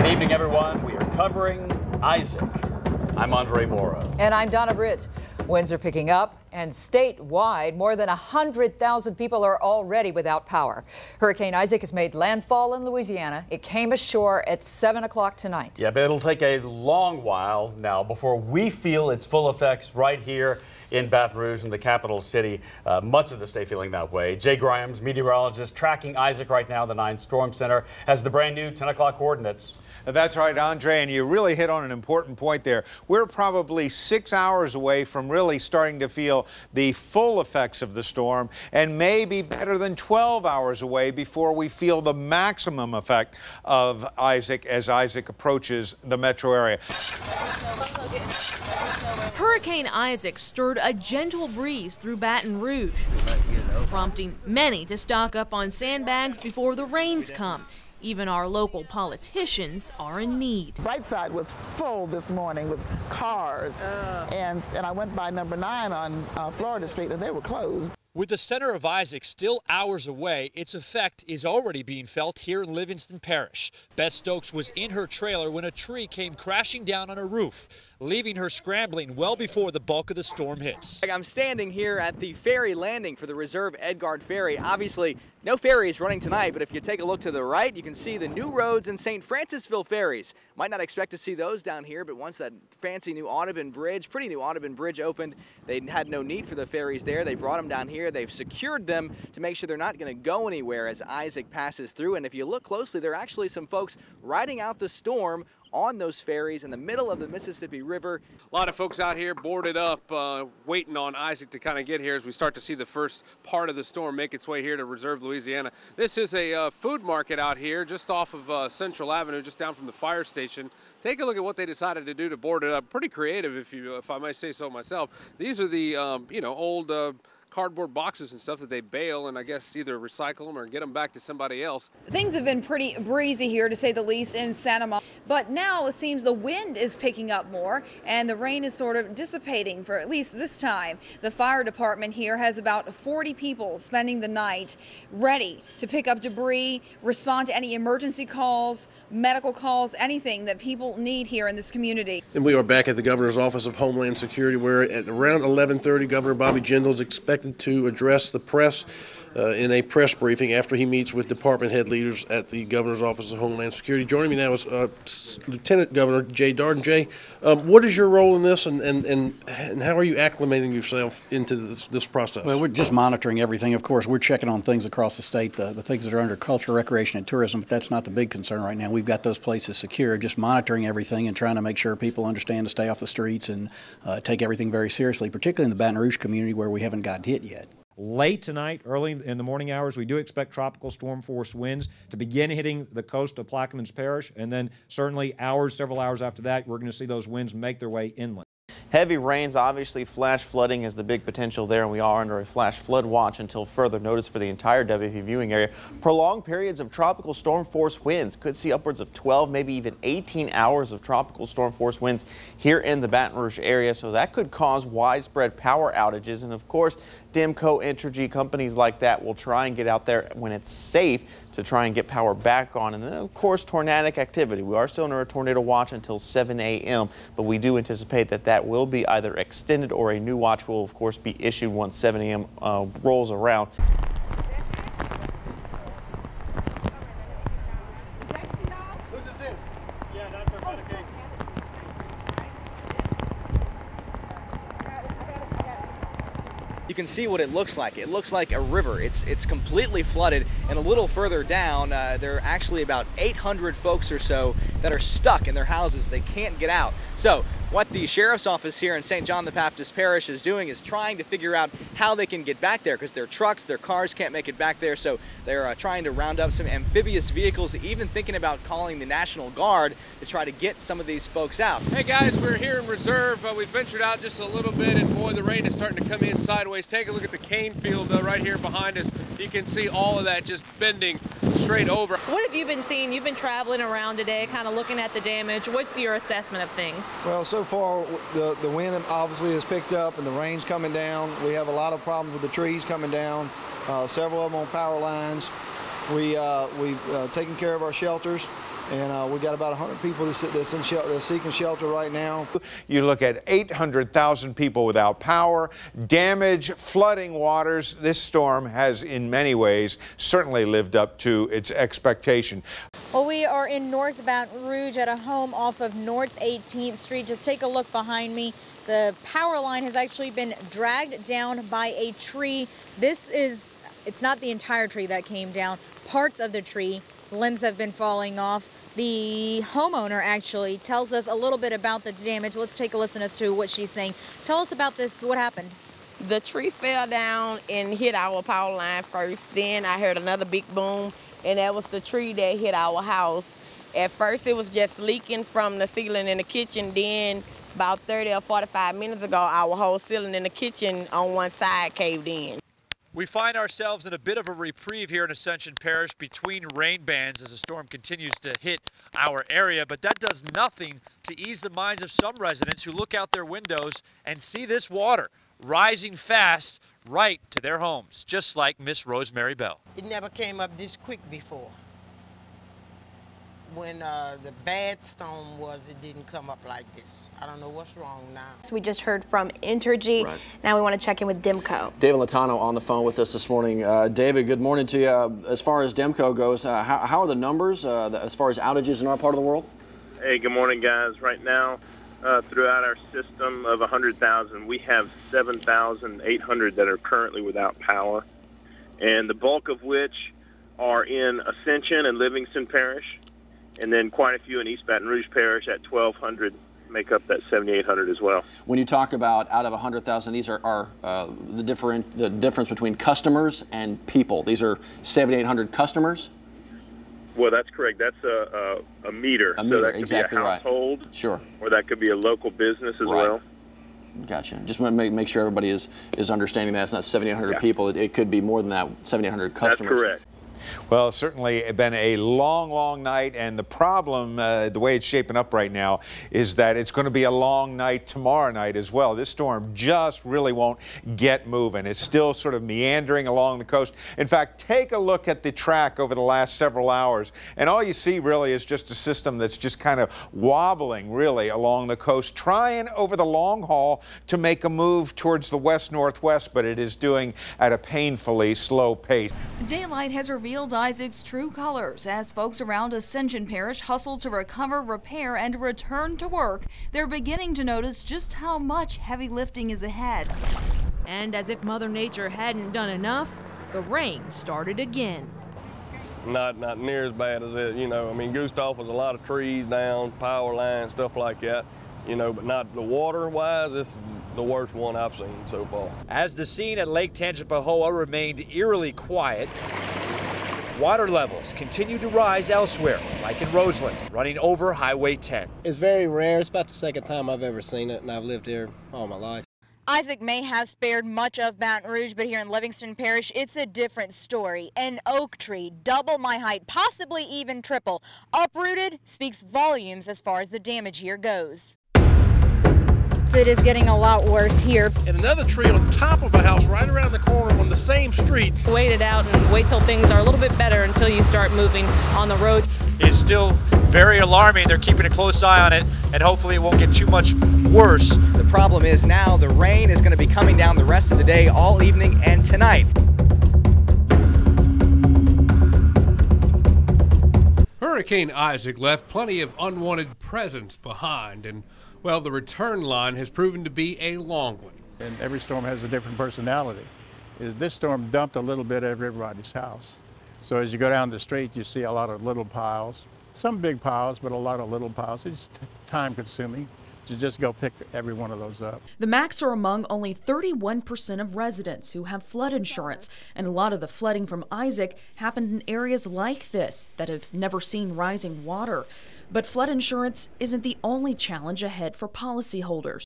Good evening, everyone. We are covering Isaac. I'm Andre Morrow. And I'm Donna Britt. Winds are picking up, and statewide, more than 100,000 people are already without power. Hurricane Isaac has made landfall in Louisiana. It came ashore at 7 o'clock tonight. Yeah, but it'll take a long while now before we feel its full effects right here in Baton Rouge, in the capital city. Much of the state feeling that way. Jay Grimes, meteorologist, tracking Isaac right now. The 9 Storm Center has the brand new 10 o'clock coordinates. That's right, Andre, and you really hit on an important point there. We're probably 6 hours away from really starting to feel the full effects of the storm, and maybe better than 12 hours away before we feel the maximum effect of Isaac as Isaac approaches the metro area. Hurricane Isaac stirred a gentle breeze through Baton Rouge, prompting many to stock up on sandbags before the rains come. Even our local politicians are in need. Brightside was full this morning with cars, and I went by number 9 on Florida Street, and they were closed. With the center of Isaac still hours away, its effect is already being felt here in Livingston Parish. Beth Stokes was in her trailer when a tree came crashing down on her roof, leaving her scrambling well before the bulk of the storm hits. I'm standing here at the ferry landing for the Reserve Edgard Ferry. Obviously, no ferry is running tonight, but if you take a look to the right, you can see the new roads and St. Francisville ferries. Might not expect to see those down here, but once that fancy new Audubon Bridge, pretty new Audubon Bridge opened, they had no need for the ferries there. They brought them down here. They've secured them to make sure they're not going to go anywhere as Isaac passes through. And if you look closely, there are actually some folks riding out the storm on those ferries in the middle of the Mississippi River. A lot of folks out here boarded up, waiting on Isaac to kind of get here as we start to see the first part of the storm make its way here to Reserve, Louisiana. This is a food market out here just off of Central Avenue, just down from the fire station. Take a look at what they decided to do to board it up. Pretty creative, if I might say so myself. These are the old cardboard boxes and stuff that they bale and I guess either recycle them or get them back to somebody else. Things have been pretty breezy here, to say the least, in Santa Monica, but now it seems the wind is picking up more and the rain is sort of dissipating for at least this time. The fire department here has about 40 people spending the night ready to pick up debris, respond to any emergency calls, medical calls, anything that people need here in this community. And we are back at the Governor's Office of Homeland Security, where at around 11:30 Governor Bobby Jindal is expected to address the press in a press briefing after he meets with department head leaders at the Governor's Office of Homeland Security. Joining me now is Lieutenant Governor Jay Darden. Jay, what is your role in this, and how are you acclimating yourself into this process? Well, we're just monitoring everything. Of course, we're checking on things across the state, the things that are under culture, recreation, and tourism, but that's not the big concern right now. We've got those places secure, just monitoring everything and trying to make sure people understand to stay off the streets and take everything very seriously, particularly in the Baton Rouge community where we haven't gotten hit yet. Late tonight, early in the morning hours, we do expect tropical storm force winds to begin hitting the coast of Plaquemines Parish, and then certainly several hours after that, we're going to see those winds make their way inland. Heavy rains, obviously flash flooding is the big potential there, and we are under a flash flood watch until further notice for the entire WAFB viewing area. Prolonged periods of tropical storm force winds could see upwards of 12, maybe even 18 hours of tropical storm force winds here in the Baton Rouge area, so that could cause widespread power outages. And of course, Demco, Entergy, companies like that will try and get out there when it's safe to try and get power back on. And then, of course, tornadic activity. We are still under a tornado watch until 7 a.m., but we do anticipate that will be either extended or a new watch will, of course, be issued once 7 a.m. Rolls around. You can see what it looks like. It looks like a river. It's completely flooded, and a little further down, there are actually about 800 folks or so that are stuck in their houses. They can't get out. So what the sheriff's office here in St. John the Baptist Parish is doing is trying to figure out how they can get back there, because their trucks, their cars can't make it back there. So they're trying to round up some amphibious vehicles, even thinking about calling the National Guard to try to get some of these folks out. Hey guys, we're here in Reserve. We ventured out just a little bit, and boy, the rain is starting to come in sideways. Take a look at the cane field right here behind us. You can see all of that just bending straight over. What have you been seeing? You've been traveling around today, kind of looking at the damage. What's your assessment of things? Well, so far the wind obviously has picked up and the rain's coming down. We have a lot of problems with the trees coming down, several of them on power lines. We've taken care of our shelters. And we got about 100 people that's seeking shelter right now. You look at 800,000 people without power, damage, flooding waters. This storm has, in many ways, certainly lived up to its expectation. Well, we are in North Baton Rouge at a home off of North 18th Street. Just take a look behind me. The power line has actually been dragged down by a tree. It's not the entire tree that came down. Parts of the tree, limbs have been falling off. The homeowner actually tells us a little bit about the damage. Let's take a listen as to what she's saying. Tell us about this. What happened? The tree fell down and hit our power line first. Then I heard another big boom, and that was the tree that hit our house. At first, it was just leaking from the ceiling in the kitchen. Then about 30 or 45 minutes ago, our whole ceiling in the kitchen on one side caved in. We find ourselves in a bit of a reprieve here in Ascension Parish between rain bands as the storm continues to hit our area, but that does nothing to ease the minds of some residents who look out their windows and see this water rising fast right to their homes, just like Miss Rosemary Bell. It never came up this quick before. When the bad storm was, it didn't come up like this. I don't know what's wrong now. We just heard from Entergy. Right. Now we want to check in with Demco. David Latano on the phone with us this morning. David, good morning to you. As far as Demco goes, how are the numbers as far as outages in our part of the world? Hey, good morning, guys. Right now, throughout our system of 100,000, we have 7,800 that are currently without power, and the bulk of which are in Ascension and Livingston Parish, and then quite a few in East Baton Rouge Parish at 1,200. Make up that 7,800 as well. When you talk about out of 100,000, these are the difference between customers and people. These are 7,800 customers? Well, that's correct. That's a meter. A meter, so that could exactly be a household, right. Sure. Or that could be a local business as well. Gotcha. Just want to make sure everybody is understanding that it's not 7,800 people. It could be more than that, 7,800 customers. That's correct. Well, it's certainly been a long, long night, and the problem, the way it's shaping up right now, is that it's going to be a long night tomorrow night as well. This storm just really won't get moving. It's still sort of meandering along the coast. In fact, take a look at the track over the last several hours, and all you see really is just a system that's just kind of wobbling really along the coast, trying over the long haul to make a move towards the west-northwest, but it is doing at a painfully slow pace. Daylight has revealed Isaac's true colors as folks around Ascension Parish hustle to recover, repair, and return to work. They're beginning to notice just how much heavy lifting is ahead. And as if Mother Nature hadn't done enough, the rain started again. Not near as bad as it, you know. I mean, Gustav was a lot of trees down, power lines, stuff like that. You know, but not the water-wise, this is the worst one I've seen so far. As the scene at Lake Tangipahoa remained eerily quiet, water levels continue to rise elsewhere, like in Roseland, running over Highway 10. It's very rare. It's about the second time I've ever seen it, and I've lived here all my life. Isaac may have spared much of Baton Rouge, but here in Livingston Parish, it's a different story. An oak tree, double my height, possibly even triple, uprooted, speaks volumes as far as the damage here goes. It is getting a lot worse here. And another tree on top of a house right around the corner on the same street. Wait it out and wait till things are a little bit better until you start moving on the road. It's still very alarming. They're keeping a close eye on it, and hopefully it won't get too much worse. The problem is now the rain is going to be coming down the rest of the day, all evening and tonight. Hurricane Isaac left plenty of unwanted presents behind, and well, the return line has proven to be a long one. And every storm has a different personality. This storm dumped a little bit of everybody's house. So as you go down the street, you see a lot of little piles, some big piles, but a lot of little piles. It's time consuming to just go pick every one of those up. The Macs are among only 31% of residents who have flood insurance, and a lot of the flooding from Isaac happened in areas like this that have never seen rising water. But flood insurance isn't the only challenge ahead for policyholders.